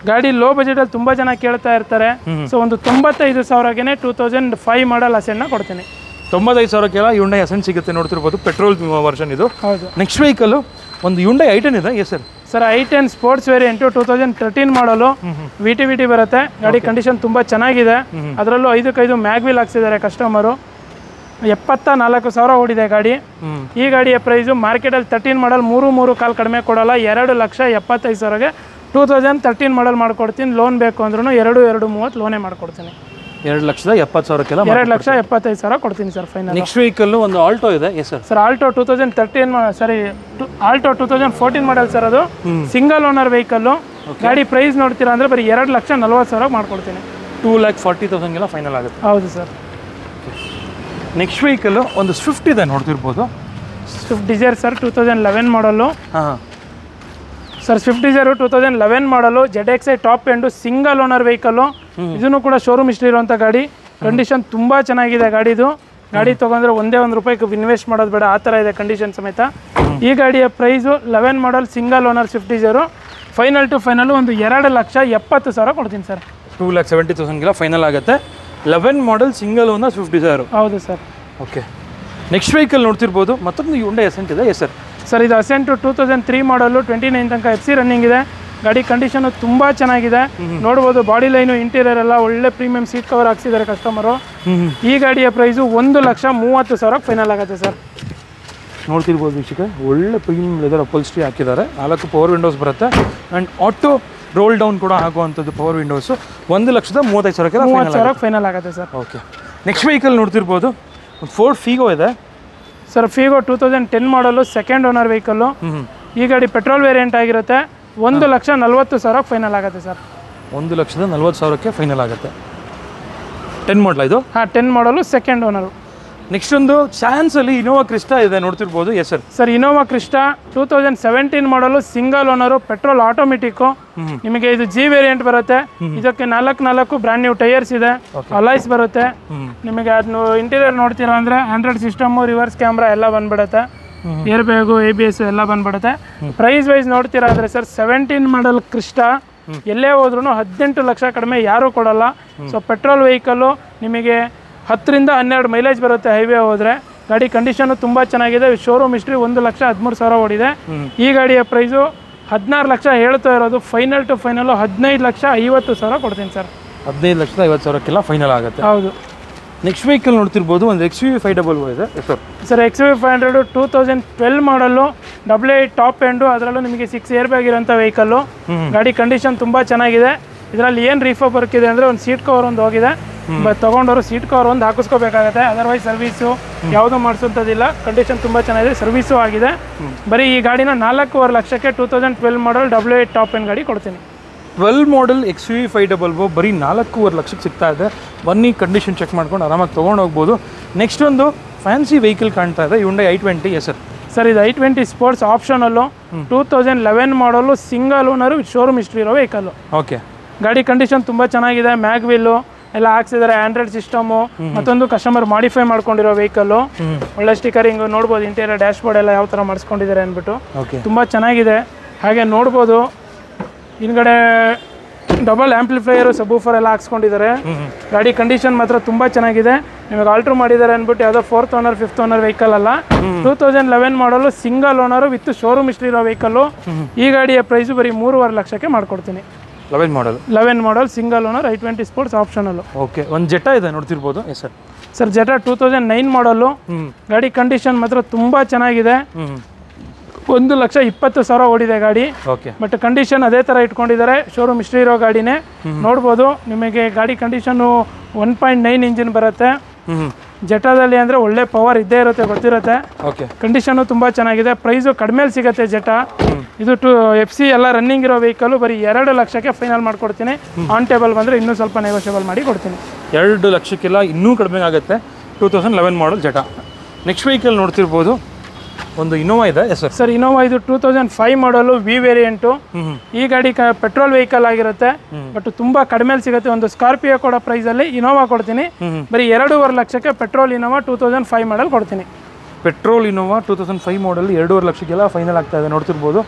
ಗಾಡಿ ಲೋ ಬಜೆಟಲ್ಲಿ ತುಂಬ ಜನ ಕೇಳ್ತಾ ಇರ್ತಾರೆ. ಸೊ ಒಂದು 95,000ಗೆ 2005 ಮಾಡಲ್ ಅಸೆಂಟ್ನ ಕೊಡ್ತೀನಿ. 95,000 ಹ್ಯುಂಡೈ ಅಸೆಂಟ್ ಸಿಗುತ್ತೆ, ನೋಡ್ತಿರ್ಬೋದು. ಪೆಟ್ರೋಲ್ ವರ್ಷನ್ ಇದು. ಹೌದು. ನೆಕ್ಸ್ಟ್ ವೆಹಿಕಲ್ಲು ಒಂದು ಹ್ಯುಂಡೈ i10 ಇದೆ. ಸರ್ i10 ಸ್ಪೋರ್ಟ್ಸ್ ವೇರಿಯಂಟು 2013 ಮಾಡಲು. VT ಬರುತ್ತೆ. ಗಾಡಿ ಕಂಡೀಷನ್ ತುಂಬ ಚೆನ್ನಾಗಿದೆ. ಅದರಲ್ಲೂ 5 ಮ್ಯಾಗ್ವಿಲ್ ಹಾಕ್ಸಿದ್ದಾರೆ ಕಸ್ಟಮರು. 74,000 ಓಡಿದೆ ಗಾಡಿ. ಈ ಗಾಡಿಯ ಪ್ರೈಸು ಮಾರ್ಕೆಟಲ್ಲಿ 13 ಮಾಡಲ್ 3.3 ಕಡಿಮೆ ಕೊಡಲ್ಲ. 2,75,000 2013 ಮಾಡಲ್ ಮಾಡ್ಕೊಡ್ತೀನಿ. ಲೋನ್ ಬೇಕು ಅಂದ್ರೂ 2,30,000 ಲೋನೇ ಮಾಡ್ಕೊಡ್ತೀನಿ. 2,70,000 2,75,000 ಕೊಡ್ತೀನಿ ಸರ್ ಫೈನಲ್. ನೆಕ್ಸ್ಟ್ ವೆಹಿಕಲ್ಲು ಒಂದು ಆಲ್ಟೋ ಇದೆ. Sir Alto 2014 model sir. ಅದು ಸಿಂಗಲ್ ಓನರ್ ವೆಹಿಕಲ್ಲು. ಗಾಡಿ ಪ್ರೈಸ್ ನೋಡ್ತೀರಾ ಅಂದರೆ ಬರೀ 2,40,000 ಮಾಡ್ಕೊಡ್ತೀನಿ. 2,40,000 ಫೈನಲ್ ಆಗುತ್ತೆ. ಹೌದು ಸರ್. ನೆಕ್ಸ್ಟ್ ವೆಹಿಕಲ್ಲು ಒಂದು ಸ್ವಿಫ್ಟ್ ಇದೆ, ನೋಡ್ತಿರ್ಬೋದು. ಸ್ವಿಫ್ಟ್ ಡಿಸೈರ್ ಸರ್ 2011 ಮಾಡಲು. ಸರ್ ಸ್ವಿಫ್ಟ್ ಡಿಸೈರು 2011 ಮಾಡಲು. ZXi top end single owner vehicle. ಇದನ್ನು ಕೂಡ ಶೋರೂಮ್ ಹಿಸ್ಟ್ರಿ ಇರುವಂಥ ಗಾಡಿ. ಕಂಡೀಷನ್ ತುಂಬ ಚೆನ್ನಾಗಿದೆ ಗಾಡಿದು. ಗಾಡಿ ತೊಗೊಂಡ್ರೆ ಒಂದೇ ₹1 ಇನ್ವೆಸ್ಟ್ ಮಾಡೋದು ಬೇಡ, ಆ ಥರ ಇದೆ ಕಂಡೀಷನ್ ಸಮೇತ. ಈ ಗಾಡಿಯ price 11 model single owner Swift Dzire. Final to final ಒಂದು 2,70,000 ಕೊಡ್ತೀನಿ ಸರ್. 2,70,000 ಫೈನಲ್ ಆಗುತ್ತೆ. 11 model single owner Swift Dzire. ಹೌದು ಸರ್. ಓಕೆ. ನೆಕ್ಸ್ಟ್ ವೆಹಿಕಲ್ ನೋಡ್ತಿರ್ಬೋದು, ಮತ್ತೊಂದು ಹ್ಯುಂಡೈ ಅಸೆಂಟ್ ಇದೆ. ಸರ್ ಇದು ಅಸೆಂಟು 2003 ಮಾಡಲು. 29 ತನಕ FC ರನ್ನಿಂಗ್ ಇದೆ. ಗಾಡಿ ಕಂಡೀಷನು ತುಂಬ ಚೆನ್ನಾಗಿದೆ. ನೋಡ್ಬೋದು, ಬಾಡಿ ಲೈನು, ಇಂಟೀರಿಯರ್ ಎಲ್ಲ ಒಳ್ಳೆ ಪ್ರೀಮಿಯಂ ಸೀಟ್ ಕವರ್ ಹಾಕ್ಸಿದ್ದಾರೆ ಕಸ್ಟಮರು. ಈ ಗಾಡಿಯ ಪ್ರೈಸು 1,30,000 ಫೈನಲ್ ಆಗುತ್ತೆ ಸರ್. ನೋಡ್ತಿರ್ಬೋದು ವೀಕ್ಷಕ, ಒಳ್ಳೆ ಪ್ರೀಮಿಯಂ ಲೆದರ್ ಅಪಲ್ಸ್ಟ್ರಿ ಹಾಕಿದ್ದಾರೆ. 4 ಪವರ್ ವಿಂಡೋಸ್ ಬರುತ್ತೆ. ಆ್ಯಂಡ್ ಆಟೋ ರೋಲ್ ಡೌನ್ ಕೂಡ ಆಗುವಂಥದ್ದು ಪವರ್ ವಿಂಡೋಸು 1,35,000 30,000 ಫೈನಲ್ ಆಗುತ್ತೆ ಸರ್. ಓಕೆ, ನೆಕ್ಸ್ಟ್ ವೆಹಿಕಲ್ ನೋಡ್ತಿರ್ಬೋದು, ಒಂದು ಫೋರ್ಡ್ ಫೀಗೋ ಇದೆ ಸರ್. ಫೀಗೋ 2010 ಮಾಡಲು, ಸೆಕೆಂಡ್ ಓನರ್ ವೆಹಿಕಲ್ಲು. ಈ ಗಾಡಿ ಪೆಟ್ರೋಲ್ ವೇರಿಯಂಟ್ ಆಗಿರುತ್ತೆ. 1,40,000 ಫೈನಲ್ ಆಗುತ್ತೆ ಸರ್. 1,40,000 ಫೈನಲ್ ಆಗುತ್ತೆ. 10 ಮಾಡಲ ಇದು? ಹಾಂ, 10 ಮಾಡಲು, ಸೆಕೆಂಡ್ ಓನರು. ನೆಕ್ಸ್ಟ್ ಒಂದು ಚಾನ್ಸಲ್ಲಿ ಇನೋವಾ ಕ್ರಿಸ್ಟಾ ಇದೆ ನೋಡ್ತಿರ್ಬೋದು. Yes sir. Sir, Innova Crysta 2017 ಮಾಡಲು, ಸಿಂಗಲ್ ಓನರು, ಪೆಟ್ರೋಲ್ ಆಟೋಮೆಟಿಕ್ಕು. ನಿಮಗೆ ಇದು ಜಿ ವೇರಿಯಂಟ್ ಬರುತ್ತೆ. ಇದಕ್ಕೆ 4 ಬ್ರ್ಯಾಂಡ್ ನ್ಯೂ ಟೈರ್ಸ್ ಇದೆ, ಅಲಾಯ್ಸ್ ಬರುತ್ತೆ. ನಿಮಗೆ ಅದನ್ನು ಇಂಟೀರಿಯರ್ ನೋಡ್ತೀರಾ ಅಂದರೆ ಆಂಡ್ರಾಯ್ಡ್ ಸಿಸ್ಟಮು, ರಿವರ್ಸ್ ಕ್ಯಾಮ್ರಾ ಎಲ್ಲ ಬಂದ್ಬಿಡುತ್ತೆ, ಏರ್ ಬ್ಯಾಗು, ABS ಎಲ್ಲ ಬಂದ್ಬಿಡುತ್ತೆ. ಪ್ರೈಸ್ ವೈಸ್ ನೋಡ್ತೀರಾ ಅಂದರೆ ಸರ್, 17 ಮಾಡಲ್ ಕ್ರಿಸ್ಟಾ ಎಲ್ಲೇ ಹೋದ್ರೂ 18 ಲಕ್ಷ ಕಡಿಮೆ ಯಾರೂ ಕೊಡಲ್ಲ. ಸೊ ಪೆಟ್ರೋಲ್ ವೆಹಿಕಲ್ಲು ನಿಮಗೆ 10 ರಿಂದ 12 ಮೈಲೇಜ್ ಬರುತ್ತೆ ಹೈವೇ ಹೋದರೆ. ಗಾಡಿ ಕಂಡೀಷನ್ನು ತುಂಬ ಚೆನ್ನಾಗಿದೆ. ಶೋರೂಮ್ ಹಿಸ್ಟ್ರಿ 1,13,000 ಓಡಿದೆ. ಈ ಗಾಡಿಯ ಪ್ರೈಸು 16 ಲಕ್ಷ ಹೇಳ್ತಾ ಇರೋದು. ಫೈನಲ್ ಟು ಫೈನಲ್ಲು 15,50,000 ಕೊಡ್ತೀನಿ ಸರ್. 15,50,000 ಫೈನಲ್ ಆಗುತ್ತೆ. ಹೌದು. ನೆಕ್ಸ್ಟ್ ವೆಹಿಕಲ್ ನೋಡ್ತಿರ್ಬೋದು, ಒಂದು XUV 500 ಇದೆ ಸರ್. ಸರ್, XUV 500 2012 ಮಾಡಲು, 88 ಟಾಪ್ ಎಂಡು, ಅದರಲ್ಲೂ ನಿಮಗೆ 6 ಏರ್ ಬ್ಯಾಗ್ ಇರೋಂಥ ವೆಹಿಕಲ್ಲು. ಗಾಡಿ ಕಂಡೀಷನ್ ತುಂಬ ಚೆನ್ನಾಗಿದೆ. ಇದರಲ್ಲಿ ಏನು ರೀಫರ್ ವರ್ಕ್ ಇದೆ ಅಂದರೆ, ಒಂದು ಸೀಟ್ ಕವರ್ ಒಂದು ಹೋಗಿದೆ, ತೊಗೊಂಡವರು ಸೀಟ್ ಕವರ್ ಒಂದು ಹಾಕಿಸ್ಕೋಬೇಕಾಗತ್ತೆ. ಅದರ್ವೈಸ್ ಸರ್ವಿಸು ಯಾವುದೂ ಮಾಡಿಸೋಂಥದ್ದಿಲ್ಲ. ಕಂಡೀಷನ್ ತುಂಬ ಚೆನ್ನಾಗಿದೆ, ಸರ್ವಿಸು ಆಗಿದೆ. ಬರೀ ಈ ಗಾಡಿನ 4,50,000 ಲಕ್ಷಕ್ಕೆ 2012 ಮಾಡಲ್ 88 ಟಾಪ್ ಎಂಡ್ ಗಾಡಿ ಕೊಡ್ತೀನಿ. 12 ಮಾಡಲ್ XUV 500 ಬರೀ 4,50,000 ಲಕ್ಷಕ್ಕೆ ಸಿಗ್ತಾ ಇದೆ. ಬನ್ನಿ, ಕಂಡೀಷನ್ ಚೆಕ್ ಮಾಡ್ಕೊಂಡು ಆರಾಮಾಗಿ ತೊಗೊಂಡು ಹೋಗ್ಬೋದು. ನೆಕ್ಸ್ಟ್ ಒಂದು ಫ್ಯಾನ್ಸಿ ವೆಹಿಕಲ್ ಕಾಣ್ತಾ ಇದೆ, Hyundai i20. Yes sir. Sir, ಇದು i20 ಸ್ಪೋರ್ಟ್ಸ್ ಆಪ್ಷನಲ್ಲು, 2011 ಮಾಡಲು, ಸಿಂಗಲ್ ಓನರು, ಶೋರೂಮ್ ಹಿಸ್ಟ್ರಿ ಇರೋ ವೆಹಿಕಲ್ಲು. ಓಕೆ. ಗಾಡಿ ಕಂಡೀಷನ್ ತುಂಬ ಚೆನ್ನಾಗಿದೆ. ಮ್ಯಾಗ್ವಿಲ್ಲು ಎಲ್ಲ ಹಾಕ್ಸಿದ್ದಾರೆ, ಆಂಡ್ರಾಯ್ಡ್ ಸಿಸ್ಟಮು. ಮತ್ತೊಂದು ಕಸ್ಟಮರ್ ಮಾಡಿಫೈ ಮಾಡ್ಕೊಂಡಿರೋ ವೆಹಿಕಲ್ಲು. ಒಳ್ಳೆ ಸ್ಟಿಕರಿಂಗ್ ನೋಡ್ಬೋದು, ಇಂಟೀರಿಯರ್ ಡ್ಯಾಶ್ ಬೋರ್ಡ್ ಎಲ್ಲ ಯಾವ ಥರ ಮಾಡಿಸ್ಕೊಂಡಿದ್ದಾರೆ ಅಂದ್ಬಿಟ್ಟು ತುಂಬ ಚೆನ್ನಾಗಿದೆ. ಹಾಗೆ ನೋಡ್ಬೋದು, ಹಿಂದ್ಗಡೆ ಡಬಲ್ ಆಂಪ್ಲಿಫೈಯರು, ಸಬೂಫರ್ ಎಲ್ಲ ಹಾಕ್ಸ್ಕೊಂಡಿದ್ದಾರೆ. ಗಾಡಿ ಕಂಡೀಷನ್ ಮಾತ್ರ ತುಂಬ ಚೆನ್ನಾಗಿದೆ. ನಿಮಗೆ ಆಲ್ಟ್ರ್ ಮಾಡಿದ್ದಾರೆ ಅಂದ್ಬಿಟ್ಟು ಯಾವುದೋ 4th owner 5th owner vehicle ಅಲ್ಲ. 2011 ಮಾಡಲು, single owner with showroom history ಇರೋ ವೆಹಿಕಲ್ಲು. ಈ ಗಾಡಿಯ ಪ್ರೈಸು ಬರೀ 3,50,000 ಲಕ್ಷಕ್ಕೆ ಮಾಡ್ಕೊಡ್ತೀನಿ. 11 model single owner i20 sports optional. Okay. ಒಂದು ಜೆಟಾ ಇದೆ ನೋಡ್ತಿರ್ಬೋದು. Yes sir. ಸರ್, ಜೆಟಾ 2009 ಮಾಡಲ್ಲು. ಗಾಡಿ ಕಂಡೀಷನ್ ಮಾತ್ರ ತುಂಬ ಚೆನ್ನಾಗಿದೆ. 1,20,000 ಓಡಿದೆ ಗಾಡಿ. ಓಕೆ. ಬಟ್ ಕಂಡೀಷನ್ ಅದೇ ಥರ ಇಟ್ಕೊಂಡಿದ್ದಾರೆ, ಶೋರೂಮ್ ಹಿಸ್ಟ್ರಿ ಇರೋ ಗಾಡಿನೇ. ನೋಡ್ಬೋದು, ನಿಮಗೆ ಗಾಡಿ ಕಂಡೀಷನ್ನು 1.9 ಇಂಜಿನ್ ಬರುತ್ತೆ. ಜೆಟಾದಲ್ಲಿ ಅಂದರೆ ಒಳ್ಳೆ ಪವರ್ ಇದ್ದೇ ಇರುತ್ತೆ, ಗೊತ್ತಿರುತ್ತೆ. ಓಕೆ. ಕಂಡೀಷನ್ನು ತುಂಬ ಚೆನ್ನಾಗಿದೆ. ಪ್ರೈಸು ಕಡಿಮೆಲಿ ಸಿಗುತ್ತೆ ಜೆಟಾ. ಇದು FC ಎಲ್ಲ ರನ್ನಿಂಗ್ ಇರೋ ವೆಹಿಕಲ್ಲು. ಬರೀ 2 ಲಕ್ಷಕ್ಕೆ ಫೈನಲ್ ಮಾಡ್ಕೊಡ್ತೀನಿ. ಆನ್ ಟೇಬಲ್ ಬಂದರೆ ಇನ್ನೂ ಸ್ವಲ್ಪ ನೆಗೋಷಿಯಬಲ್ ಮಾಡಿ ಕೊಡ್ತೀನಿ. 2 ಲಕ್ಷಕ್ಕೆಲ್ಲ ಇನ್ನೂ ಕಡಿಮೆ ಆಗುತ್ತೆ. 2011 ಮಾಡಲ್ ಜೆಟಾ. ನೆಕ್ಸ್ಟ್ ವೆಹಿಕಲ್ ನೋಡ್ತಿರ್ಬೋದು, ಒಂದು ಇನೋವಾ ಇದೆ. Yes sir. ಸರ್, ಇನೋವಾ ಇದು 2005 ಮಾಡಲು, V ವೇರಿಯಂಟು. ಈ ಗಾಡಿ ಪೆಟ್ರೋಲ್ ವೆಹಿಕಲ್ ಆಗಿರುತ್ತೆ, ಬಟ್ ತುಂಬ ಕಡಿಮೆಲಿ ಸಿಗುತ್ತೆ. ಒಂದು ಸ್ಕಾರ್ಪಿಯೋ ಕೊಡೋ ಪ್ರೈಸಲ್ಲಿ ಇನೋವಾ ಕೊಡ್ತೀನಿ. ಬರೀ 2,50,000 ಲಕ್ಷಕ್ಕೆ ಪೆಟ್ರೋಲ್ ಇನೋವಾ 2005 ಮಾಡಲ್ ಕೊಡ್ತೀನಿ. ಪೆಟ್ರೋಲ್ ಇನೋವಾ 2005 ಮಾಡಲ್ 2,50,000 ಲಕ್ಷಕ್ಕೆಲ್ಲ ಫೈನಲ್ ಆಗ್ತಾ ಇದೆ ನೋಡ್ತಿರ್ಬೋದು.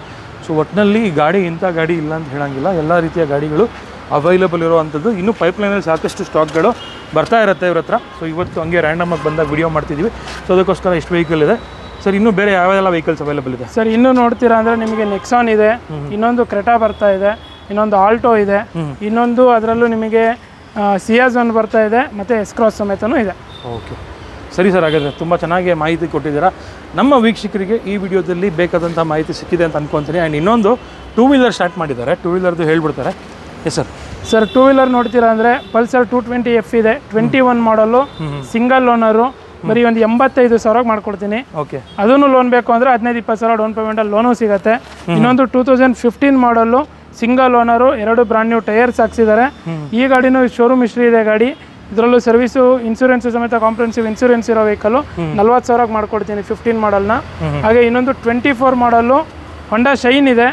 ಸೊ ಒಟ್ಟಿನಲ್ಲಿ ಗಾಡಿ ಇಂಥ ಗಾಡಿ ಇಲ್ಲ ಅಂತ ಹೇಳೋಂಗಿಲ್ಲ, ಎಲ್ಲ ರೀತಿಯ ಗಾಡಿಗಳು ಅವೈಲೇಬಲ್ ಇರುವಂಥದ್ದು. ಇನ್ನೂ ಪೈಪ್ಲೈನಲ್ಲಿ ಸಾಕಷ್ಟು ಸ್ಟಾಕ್ಗಳು ಬರ್ತಾ ಇರುತ್ತೆ ಇವ್ರ ಹತ್ರ. ಸೊ ಇವತ್ತು ಹಂಗೆ ರ್ಯಾಂಡಮಾಗಿ ಬಂದಾಗ ವಿಡಿಯೋ ಮಾಡ್ತಿದ್ದೀವಿ. ಸೊ ಅದಕ್ಕೋಸ್ಕರ ಎಷ್ಟು ವೆಹಿಕಲ್ ಇದೆ ಸರ್. ಇನ್ನೂ ಬೇರೆ ಯಾವೆಲ್ಲ ವೆಹಿಕಲ್ಸ್ ಅವೈಲೇಬಲ್ ಇದೆ ಸರ್? ಇನ್ನೂ ನೋಡ್ತೀರಾ ಅಂದರೆ ನಿಮಗೆ ನೆಕ್ಸಾನ್ ಇದೆ, ಇನ್ನೊಂದು ಕ್ರೆಟಾ ಬರ್ತಾ ಇದೆ, ಇನ್ನೊಂದು ಆಲ್ಟೋ ಇದೆ, ಇನ್ನೊಂದು ಅದರಲ್ಲೂ ನಿಮಗೆ ಸಿಯಾಜ್ ಒಂದು ಬರ್ತಾ ಇದೆ, ಮತ್ತು ಎಸ್ಕ್ರಾಸ್ ಸಮೇತನೂ ಇದೆ. ಓಕೆ, ಸರಿ ಸರ್. ಹಾಗಾದರೆ ತುಂಬ ಚೆನ್ನಾಗಿ ಮಾಹಿತಿ ಕೊಟ್ಟಿದ್ದೀರಾ. ನಮ್ಮ ವೀಕ್ಷಕರಿಗೆ ಈ ವಿಡಿಯೋದಲ್ಲಿ ಬೇಕಾದಂಥ ಮಾಹಿತಿ ಸಿಕ್ಕಿದೆ ಅಂತ ಅನ್ಕೊತೀನಿ. ಆ್ಯಂಡ್ ಇನ್ನೊಂದು 2 ವೀಲರ್ ಸ್ಟಾರ್ಟ್ ಮಾಡಿದ್ದಾರೆ, 2 ವೀಲರ್ದು ಹೇಳ್ಬಿಡ್ತಾರೆ. Yes sir. ಸರ್, 2 ವೀಲರ್ ನೋಡ್ತೀರಾ ಅಂದರೆ ಪಲ್ಸರ್ 220F ಇದೆ, 21 ಮಾಡಲು, ಸಿಂಗಲ್ ಓನರು. ಬರೀ ಒಂದು 85,000 ಮಾಡ್ಕೊಡ್ತೀನಿ. ಓಕೆ. ಅದನ್ನು ಲೋನ್ ಬೇಕು ಅಂದರೆ 15-20,000 ಡೌನ್ ಪೇಮೆಂಟಲ್ಲಿ ಲೋನು ಸಿಗುತ್ತೆ. ಇನ್ನೊಂದು 2015 ಮಾಡಲು, single owner, 2 brand new tyres ಹಾಕ್ಸಿದ್ದಾರೆ. ಈ ಗಾಡಿನೂ ಶೋರೂಮ್ ಹಿಸ್ಟ್ರಿ ಇದೆ ಗಾಡಿ. ಇದರಲ್ಲೂ ಸರ್ವಿಸು, ಇನ್ಸೂರೆನ್ಸ್ ಸಮೇತ ಕಾಂಪ್ರಿಹೆನ್ಸಿವ್ ಇನ್ಸೂರೆನ್ಸ್ ಇರೋ ವೆಹಿಕಲ್ಲು. 40,000 ಮಾಡ್ಕೊಡ್ತೀನಿ 15 ಮಾಡಲ್ನ. ಹಾಗೆ ಇನ್ನೊಂದು 24 ಮಾಡಲ್ಲು ಹೊಂಡಾ ಶೈನ್ ಇದೆ,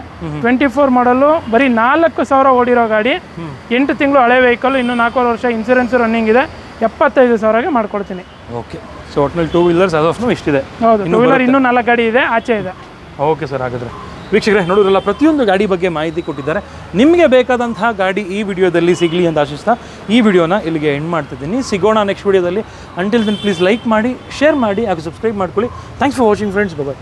24 ಮಾಡಲ್ಲು. ಬರೀ 4,000 ಓಡಿರೋ ಗಾಡಿ, 8 ತಿಂಗಳು ಹಳೆ ವೆಹಿಕಲ್ಲು, ಇನ್ನೂ 4 ವರ್ಷ ಇನ್ಸೂರೆನ್ಸ್ ರನ್ನಿಂಗ್ ಇದೆ. 75,000ಗೆ ಮಾಡ್ಕೊಡ್ತೀನಿ. ಓಕೆ. ಸೊ ಒಟ್ಟಿನಲ್ಲಿ 2 ವೀಲರ್ಸ್ ಆಸ್ ಆಫ್ ನೌ ಇಷ್ಟಿದೆ. ಹೌದು, 2 ವೀಲರ್ ಇನ್ನೂ 4 ಗಾಡಿ ಇದೆ, ಆಚೆ ಇದೆ. Okay sir. ಹಾಗಾದರೆ ವೀಕ್ಷಕರೇ ನೋಡಿದ್ರಲ್ಲ, ಪ್ರತಿಯೊಂದು ಗಾಡಿ ಬಗ್ಗೆ ಮಾಹಿತಿ ಕೊಟ್ಟಿದ್ದಾರೆ. ನಿಮಗೆ ಬೇಕಾದಂತಹ ಗಾಡಿ ಈ ವಿಡಿಯೋದಲ್ಲಿ ಸಿಗಲಿ ಅಂತ ಆಶಿಸ್ತಾ ಈ ವಿಡಿಯೋನ ಇಲ್ಲಿಗೆ ಎಂಡ್ ಮಾಡ್ತಿದ್ದೀನಿ. ಸಿಗೋಣ ನೆಕ್ಸ್ಟ್ ವಿಡಿಯೋದಲ್ಲಿ. ಅಂಟಿಲ್ ದೆನ್ ಪ್ಲೀಸ್ ಲೈಕ್ ಮಾಡಿ, ಶೇರ್ ಮಾಡಿ, ಹಾಗೂ ಸಬ್ಸ್ಕ್ರೈಬ್ ಮಾಡ್ಕೊಳ್ಳಿ. Thanks for watching friends. Bye.